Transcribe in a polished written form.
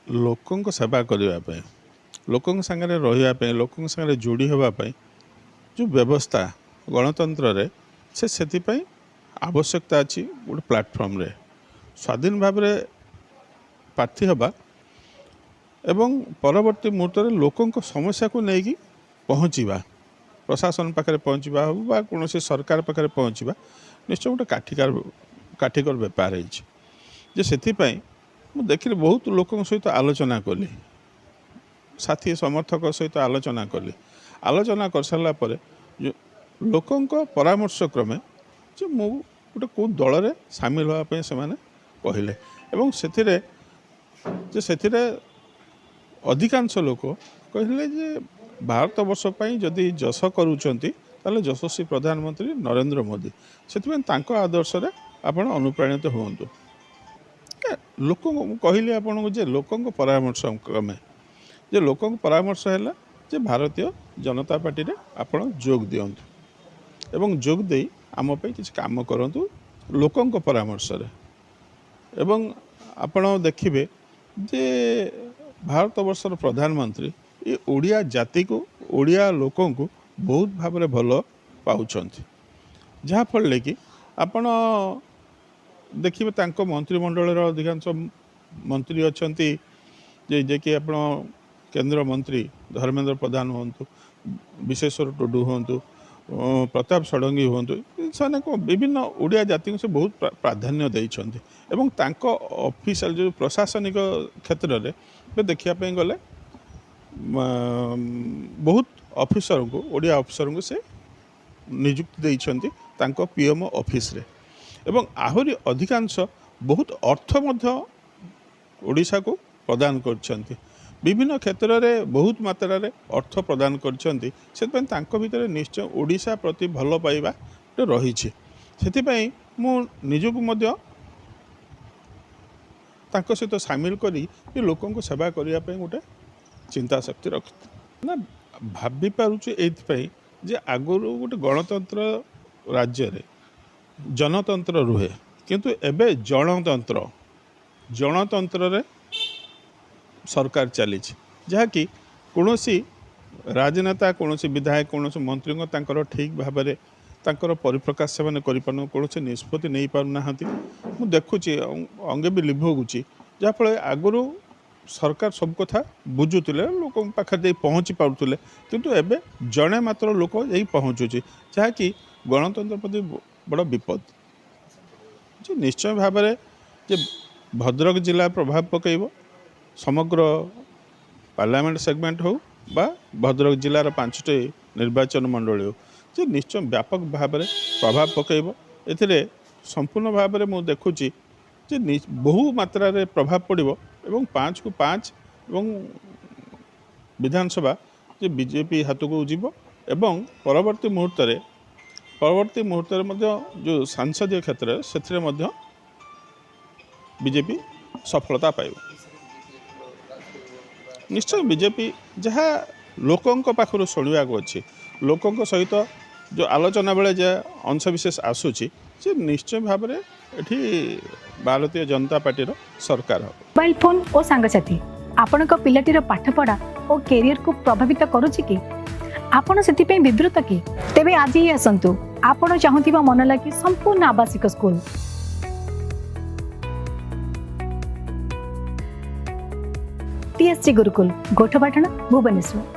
लोकों सेवा करने लोकों सांगे रही लोकों सांगे जोड़ी होगापाई जो व्यवस्था गणतंत्र रे से आवश्यकता अच्छी गोटे प्लाटफर्म रे स्वाधीन भाव में प्रार्थी हवा एवं परवर्ती मुहूर्त में लोकों समस्या को लेकिन पहुँचवा प्रशासन पाखे पहुँचवा हो बा कौन सरकार पाखे पहुँचवा निश्चय गोटे काठिकर बेपार है से देखिए बहुत लोकों सहित आलोचना कली साथी समर्थक सहित आलोचना कली आलोचना कर सारा पर लोकों परामर्श क्रमे जो मु गोटे कौ दल में सामिल होगापी से कहले एवं से अधिकांश लोक कहले जे भारत वर्ष जदि जस करुँच यशस्वी प्रधानमंत्री नरेंद्र मोदी से आदर्श आपण अनुप्राणित हूँ लोक कहली आपको जे लोकों परामर्श क्रमे जे लोकों परामर्श है जे भारतीय जनता पार्टी रे आपण जोग दियंतु एवं जोग दे आम पे किसी काम करंतु लोकों परामर्श रे एवं आपण देखिबे जे भारत वर्षर प्रधानमंत्री ये ओडिया जाति को ओडिया लोकों को बहुत भाव में भल पाउछंती जहाँफल कि आपण देखिए तांको मंत्रिमंडल अधिकांश मंत्री अच्छा जे कि आप केंद्र मंत्री धर्मेंद्र प्रधान हूँ विश्वेश्वर टुडू हूँ प्रताप षडंगी हूँ से विभिन्न ओडिया जाति को से बहुत प्राधान्य देइछंती एवं तांको ऑफिशियल जो प्रशासनिक क्षेत्र में देखापी गले बहुत ऑफिसर को ओडिया ऑफिसर को से नियुक्ति देइछंती तांको पीएम ऑफिस रे एवं आहरी अधिकांश बहुत अर्थ मध्य ओडिशा को प्रदान करछंती विभिन्न क्षेत्र में बहुत मात्रा रे अर्थ प्रदान करछंती सेतपय तांको भितर निश्चय ओडिशा प्रति भल पाइबा रही से मु निजको मध्य तांको सहित सामिल करी लोकों को सेवा करिया पे गोटे चिंता शक्ति रखी ना भाभी पारुछु एथि जे आगुरु गोटे गणतंत्र राज्य रे जनतंत्र रुहे किंतु एबे जनतंत्र रे सरकार चली जहाँकि कौनसी राजनेता कौनसी विधायक कौनसी मंत्री तांकर ठीक भाव में तांकर परिप्रकाश से कौन निष्पत्ति नहीं पारना मु देखुची अंगे भी लिभोगुची जहाँफल आगुरु सरकार सब कथा बुझुले लोक पाखे पहुँची पारुले किंतु एबे जड़े मात्र लोक यही पहुँचुची जहाँकि गणतंत्र प्रति बड़ विपद जो निश्चय भाव में जे भद्रक जिला प्रभाव पकड़ समग्र पार्लियामेंट सेगमेंट हो बा भद्रक जिलार 5टी निर्वाचन मंडल हो जो निश्चय व्यापक भाव में प्रभाव पकड़ ए संपूर्ण भाव में मुझे देखुची जे बहु मात्रा रे प्रभाव पड़ो एवं 5 को 5 एवं विधानसभा जे बीजेपी हाथ को जीव एवं परवर्ती मुहूर्त में जो सांसदीय क्षेत्र से बीजेपी सफलता पाइब निश्चय बीजेपी जहाँ लोकों पाखु शुणा अच्छी लोकों सहित जो आलोचना बेले जे अंशविशेष आसूची से निश्चय भाव में ये भारतीय जनता पार्टी सरकार हो मोबाइल फोन और सांगसाथी आपण पिलाटीर पाठपढ़ा और कैरियर को प्रभावित करुच्ची कि आपण से विवृत कि तेबे आज ही आसतु आपण चाहूबा मन लगी संपूर्ण आवासिक स्कूल TSG गुरुकुल गोठपाटण भुवनेश्वर।